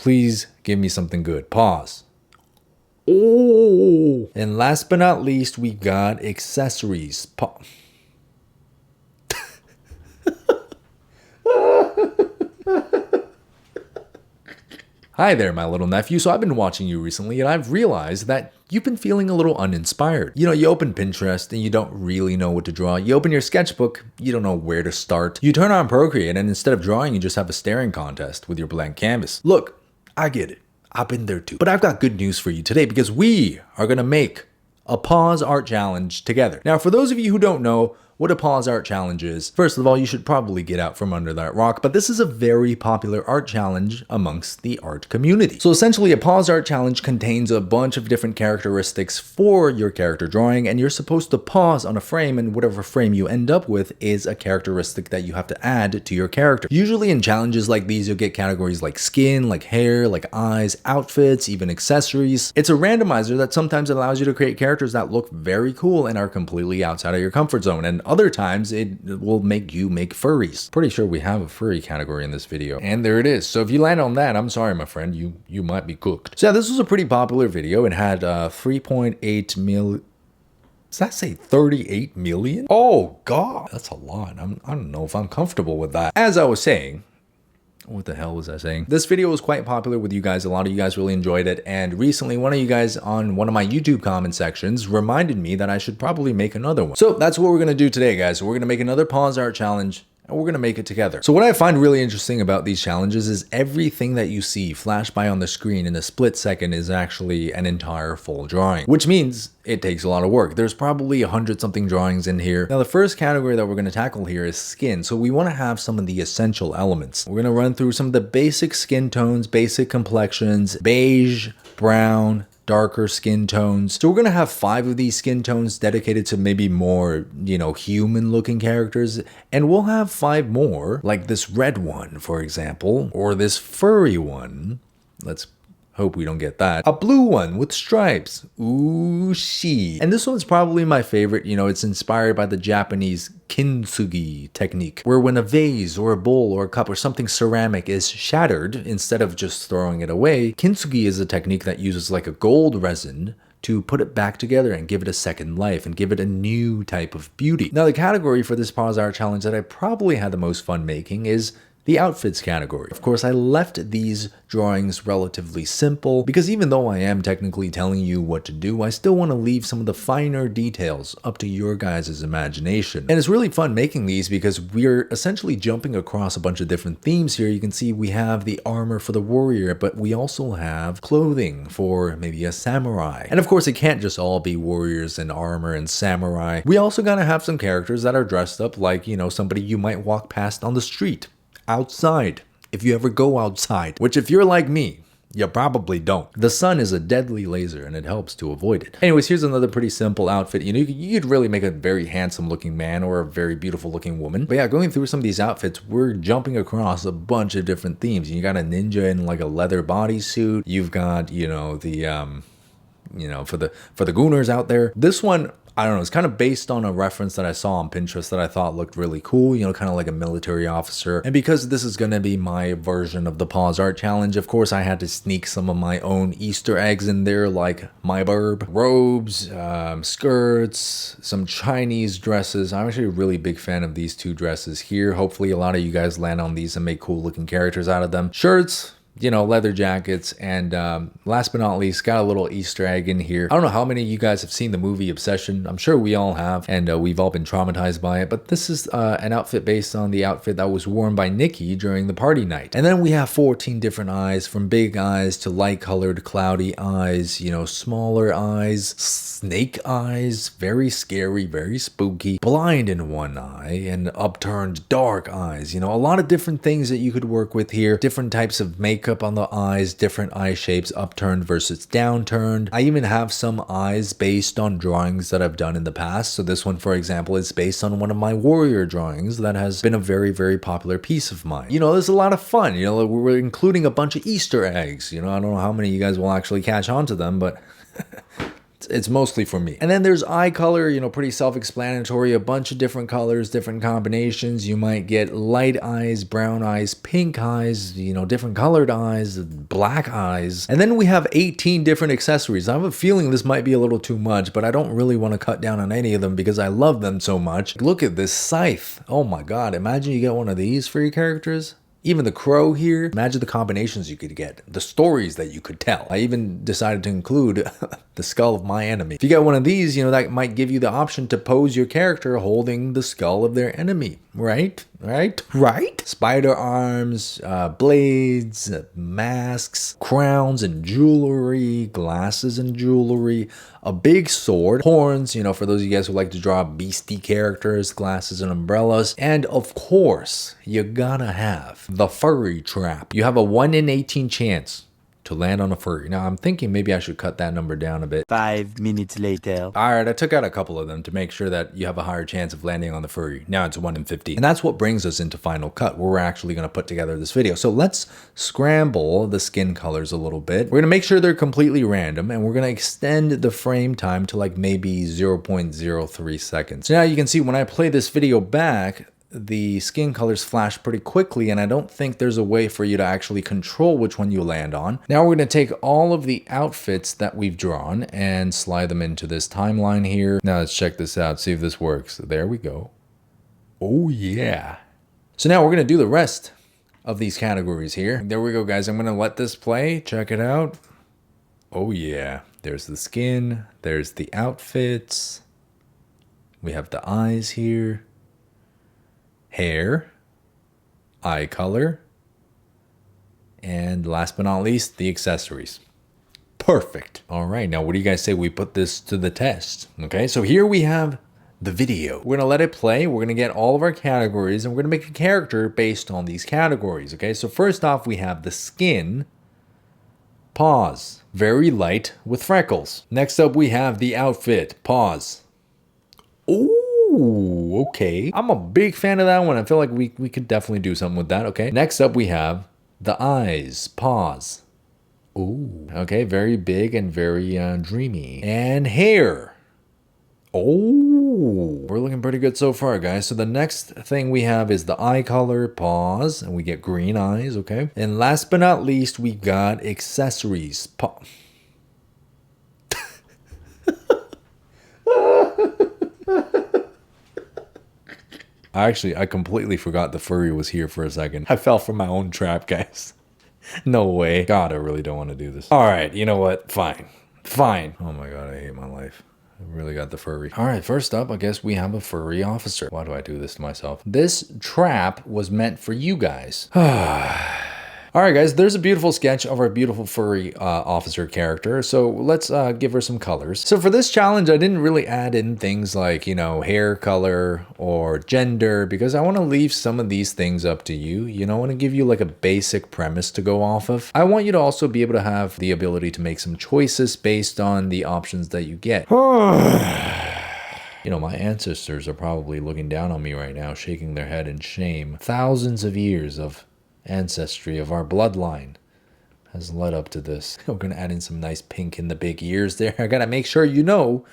please give me something good. Pause. Oh, and last but not least, we got accessories. Hi there, my little nephew. So I've been watching you recently and I've realized that you've been feeling a little uninspired. You know, you open Pinterest and you don't really know what to draw. You open your sketchbook, you don't know where to start. You turn on Procreate and instead of drawing, you just have a staring contest with your blank canvas. Look, I get it. I've been there too. But I've got good news for you today because we are gonna make a Pause Art Challenge together. Now, for those of you who don't know what a Pause Art Challenge is, first of all, you should probably get out from under that rock, but this is a very popular art challenge amongst the art community. So essentially, a Pause Art Challenge contains a bunch of different characteristics for your character drawing, and you're supposed to pause on a frame, and whatever frame you end up with is a characteristic that you have to add to your character. Usually in challenges like these, you'll get categories like skin, like hair, like eyes, outfits, even accessories. It's a randomizer that sometimes allows you to create characters that look very cool and are completely outside of your comfort zone, and other times it will make you make furries. Pretty sure we have a furry category in this video. And there it is. So if you land on that, I'm sorry, my friend, you might be cooked. So yeah, this was a pretty popular video. It had 3.8 million. Does that say 38 million? Oh God, that's a lot. I don't know if I'm comfortable with that. As I was saying, what the hell was I saying? This video was quite popular with you guys. A lot of you guys really enjoyed it. And recently, one of you guys on one of my YouTube comment sections reminded me that I should probably make another one. So that's what we're going to do today, guys. So we're going to make another Pause Art Challenge, and we're going to make it together. So what I find really interesting about these challenges is everything that you see flash by on the screen in a split second is actually an entire full drawing, which means it takes a lot of work. There's probably 100 something drawings in here. Now, the first category that we're going to tackle here is skin. So we want to have some of the essential elements. We're going to run through some of the basic skin tones, basic complexions, beige, brown, darker skin tones. So we're going to have 5 of these skin tones dedicated to maybe more, human looking characters. And we'll have 5 more, like this red one, for example, or this furry one. Let's hope we don't get that. A blue one with stripes. Ooh, she. And this one's probably my favorite. It's inspired by the Japanese kintsugi technique, where when a vase or a bowl or a cup or something ceramic is shattered, instead of just throwing it away, kintsugi is a technique that uses like a gold resin to put it back together and give it a second life and give it a new type of beauty. Now, the category for this Pause Art Challenge that I probably had the most fun making is the outfits category. Of course, I left these drawings relatively simple because even though I am technically telling you what to do, I still want to leave some of the finer details up to your guys' imagination. And it's really fun making these because we're essentially jumping across a bunch of different themes here. You can see we have the armor for the warrior, but we also have clothing for maybe a samurai. And of course, it can't just all be warriors and armor and samurai. We also gotta have some characters that are dressed up like, somebody you might walk past on the street. Outside, if you ever go outside, which if you're like me, you probably don't. The sun is a deadly laser and it helps to avoid it. Anyways, here's another pretty simple outfit. You could really make a very handsome looking man or a very beautiful looking woman. But yeah, going through some of these outfits, we're jumping across a bunch of different themes. You got a ninja in like a leather bodysuit. You've got, for the gooners out there. This one, I don't know, it's kind of based on a reference that I saw on Pinterest that I thought looked really cool, kind of like a military officer. And because this is going to be my version of the Pause Art Challenge, of course, I had to sneak some of my own Easter eggs in there, like my burb, robes, skirts, some Chinese dresses. I'm actually a really big fan of these 2 dresses here. Hopefully, a lot of you guys land on these and make cool looking characters out of them. Shirts, leather jackets, and last but not least, got a little Easter egg in here. I don't know how many of you guys have seen the movie Obsession. I'm sure we all have, and we've all been traumatized by it, but this is an outfit based on the outfit that was worn by Nikki during the party night. And then we have 14 different eyes, from big eyes to light-colored cloudy eyes, smaller eyes, snake eyes, very scary, very spooky, blind in one eye, and upturned dark eyes. A lot of different things that you could work with here, different types of makeup on the eyes, different eye shapes, upturned versus downturned. I even have some eyes based on drawings that I've done in the past. So this one, for example, is based on one of my warrior drawings that has been a very, very popular piece of mine. There's a lot of fun. We're including a bunch of Easter eggs. I don't know how many of you guys will actually catch on to them, but It's mostly for me. And then there's eye color, you know, pretty self-explanatory, a bunch of different colors, different combinations. You might get light eyes, brown eyes, pink eyes, you know, different colored eyes, black eyes. And then we have 18 different accessories. I have a feeling this might be a little too much, but I don't really want to cut down on any of them because I love them so much. Look at this scythe. Oh my God, imagine you get one of these for your characters. Even the crow here, imagine the combinations you could get, the stories that you could tell. I even decided to include the skull of my enemy. If you get one of these, you know, that might give you the option to pose your character holding the skull of their enemy, right? Spider arms, blades, masks, crowns and jewelry, glasses and jewelry, a big sword, horns, you know, for those of you guys who like to draw beastie characters, glasses and umbrellas, and of course, you gotta have the furry trap. You have a 1 in 18 chance to land on a furry. Now, I'm thinking maybe I should cut that number down a bit. 5 minutes later. All right, I took out a couple of them to make sure that you have a higher chance of landing on the furry. Now it's 1 in 50. And that's what brings us into Final Cut, where we're actually going to put together this video. So let's scramble the skin colors a little bit. We're going to make sure they're completely random, and we're going to extend the frame time to like maybe 0.03 seconds. So now you can see when I play this video back, the skin colors flash pretty quickly, and I don't think there's a way for you to actually control which one you land on. Now we're going to take all of the outfits that we've drawn and slide them into this timeline here. Now let's check this out, see if this works. There we go. Oh yeah. So now we're going to do the rest of these categories here. There we go, guys. I'm going to let this play. Check it out. Oh yeah. There's the skin. There's the outfits. We have the eyes here. Hair, eye color, and last but not least, the accessories. Perfect. All right, now what do you guys say we put this to the test? Okay, so here we have the video. We're gonna let it play. We're gonna get all of our categories, and we're gonna make a character based on these categories. Okay, so first off, we have the skin. Pause. Very light with freckles. Next up, we have the outfit. Pause. Ooh, okay. I'm a big fan of that one. I feel like we could definitely do something with that, okay? Next up, we have the eyes. Pause. Ooh, okay. Very big and very dreamy. And hair. Oh, we're looking pretty good so far, guys. So the next thing we have is the eye color. Pause. And we get green eyes, okay? And last but not least, we got accessories. Actually, I completely forgot the furry was here for a second. I fell for my own trap, guys. No way. God, I really don't want to do this. All right, you know what? Fine. Oh my God, I hate my life. I really got the furry. All right, first up, I guess we have a furry officer. Why do I do this to myself? This trap was meant for you guys. All right, guys, there's a beautiful sketch of our beautiful furry officer character. So let's give her some colors. So for this challenge, I didn't really add in things like, you know, hair color or gender, because I want to leave some of these things up to you. You know, I want to give you like a basic premise to go off of. I want you to also be able to have the ability to make some choices based on the options that you get. You know, my ancestors are probably looking down on me right now, shaking their head in shame. Thousands of years of ancestry of our bloodline has led up to this. We're gonna add in some nice pink in the big ears there. I gotta make sure you know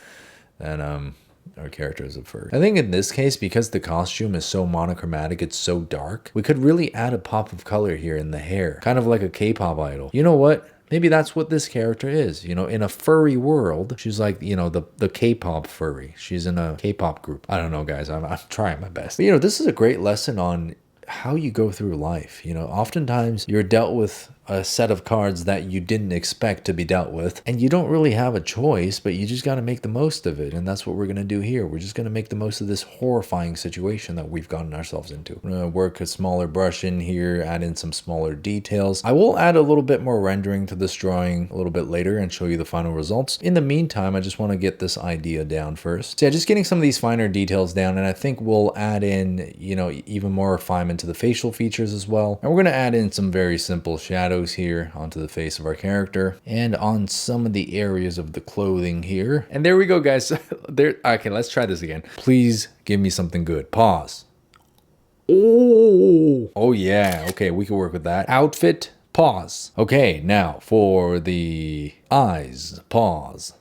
that our character is a furry. I think in this case, because the costume is so monochromatic, it's so dark, we could really add a pop of color here in the hair, kind of like a K-pop idol. You know what? Maybe that's what this character is. You know, in a furry world, she's like, you know, the K-pop furry. She's in a K-pop group. I don't know, guys. I'm trying my best. But, you know, this is a great lesson on how you go through life. You know, oftentimes you're dealt with a set of cards that you didn't expect to be dealt with, and you don't really have a choice, but you just got to make the most of it. And that's what we're going to do here. We're just going to make the most of this horrifying situation that we've gotten ourselves into. I'm going to work a smaller brush in here, add in some smaller details. I will add a little bit more rendering to this drawing a little bit later and show you the final results. In the meantime, I just want to get this idea down first. So yeah, just getting some of these finer details down, and I think we'll add in, you know, even more refinement to the facial features as well. And we're going to add in some very simple shadows here onto the face of our character and on some of the areas of the clothing here. And there we go, guys. Okay, let's try this again. Please give me something good. Pause. Oh yeah. Okay, we can work with that. Outfit. Pause. Okay, now for the eyes. Pause.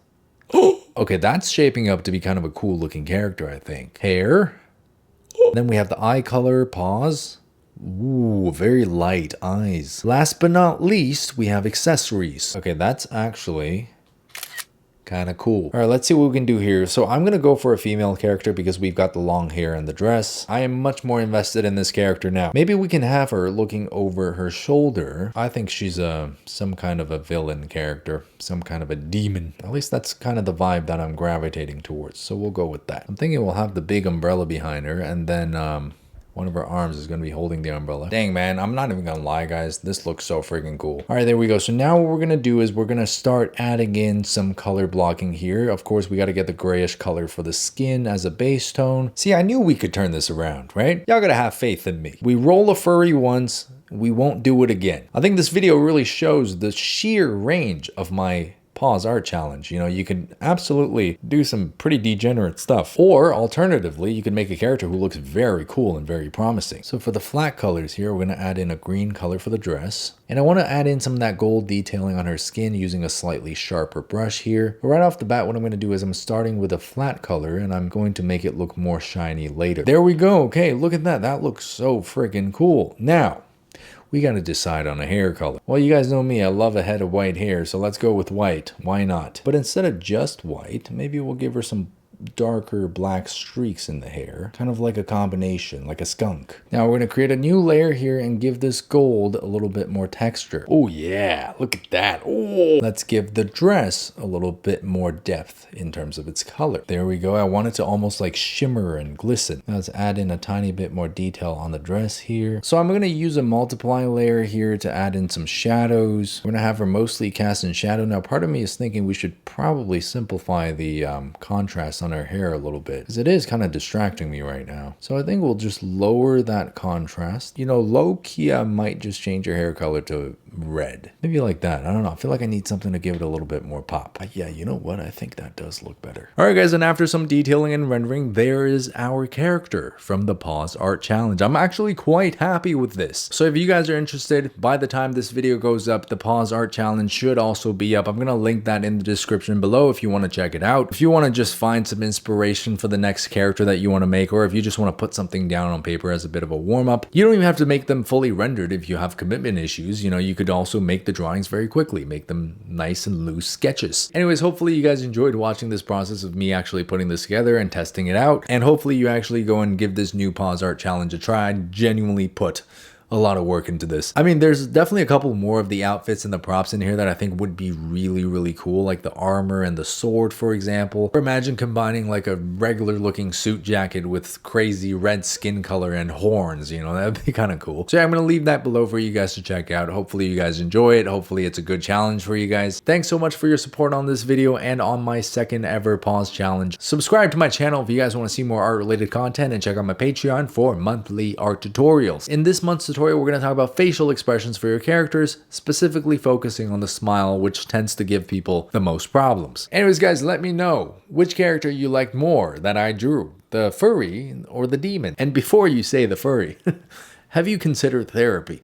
Okay, that's shaping up to be kind of a cool looking character, I think. Hair. Then we have the eye color, paws. Ooh, very light eyes. Last but not least, we have accessories. Okay, that's actually kind of cool. All right, let's see what we can do here. So I'm going to go for a female character because we've got the long hair and the dress. I am much more invested in this character now. Maybe we can have her looking over her shoulder. I think she's some kind of a villain character, some kind of a demon. At least that's kind of the vibe that I'm gravitating towards. So we'll go with that. I'm thinking we'll have the big umbrella behind her, and then one of her arms is going to be holding the umbrella. Dang, man, I'm not even going to lie, guys. This looks so freaking cool. All right, there we go. So now what we're going to do is we're going to start adding in some color blocking here. Of course, we got to get the grayish color for the skin as a base tone. See, I knew we could turn this around, right? Y'all got to have faith in me. We roll a furry once, we won't do it again. I think this video really shows the sheer range of my Paws Art Challenge. You know, you can absolutely do some pretty degenerate stuff. Or alternatively, you can make a character who looks very cool and very promising. So for the flat colors here, we're going to add in a green color for the dress. And I want to add in some of that gold detailing on her skin using a slightly sharper brush here. But right off the bat, what I'm going to do is I'm starting with a flat color and I'm going to make it look more shiny later. There we go. Okay, look at that. That looks so freaking cool. Now, we got to decide on a hair color. Well, you guys know me, I love a head of white hair, so let's go with white. Why not? But instead of just white, maybe we'll give her some darker black streaks in the hair, kind of like a combination, like a skunk. Now we're going to create a new layer here and give this gold a little bit more texture. Oh yeah, look at that. Oh, let's give the dress a little bit more depth in terms of its color. There we go. I want it to almost like shimmer and glisten. Now let's add in a tiny bit more detail on the dress here. So I'm going to use a multiply layer here to add in some shadows. We're going to have her mostly cast in shadow. Now part of me is thinking we should probably simplify the contrast on her hair a little bit, because it is kind of distracting me right now. So I think we'll just lower that contrast. You know, low key, I might just change her hair color to red. Maybe like that. I don't know. I feel like I need something to give it a little bit more pop. But yeah, you know what? I think that does look better. All right, guys, and after some detailing and rendering, there is our character from the Paws Art Challenge. I'm actually quite happy with this. So if you guys are interested, by the time this video goes up, the Paws Art Challenge should also be up. I'm going to link that in the description below if you want to check it out. If you want to just find some inspiration for the next character that you want to make, or if you just want to put something down on paper as a bit of a warm-up, you don't even have to make them fully rendered if you have commitment issues. You know, you could also make the drawings very quickly, make them nice and loose sketches. Anyways, hopefully you guys enjoyed watching this process of me actually putting this together and testing it out, and hopefully you actually go and give this new Paws Art Challenge a try. I genuinely put a lot of work into this. I mean, there's definitely a couple more of the outfits and the props in here that I think would be really, really cool, like the armor and the sword, for example. Or imagine combining like a regular looking suit jacket with crazy red skin color and horns, you know, that'd be kind of cool. So yeah, I'm gonna leave that below for you guys to check out. Hopefully you guys enjoy it. Hopefully it's a good challenge for you guys. Thanks so much for your support on this video and on my second ever Paws Challenge. Subscribe to my channel if you guys want to see more art related content, and check out my Patreon for monthly art tutorials. In this month's tutorial, we're going to talk about facial expressions for your characters, specifically focusing on the smile, which tends to give people the most problems. Anyways, guys, let me know which character you liked more that I drew, the furry or the demon. And before you say the furry, have you considered therapy?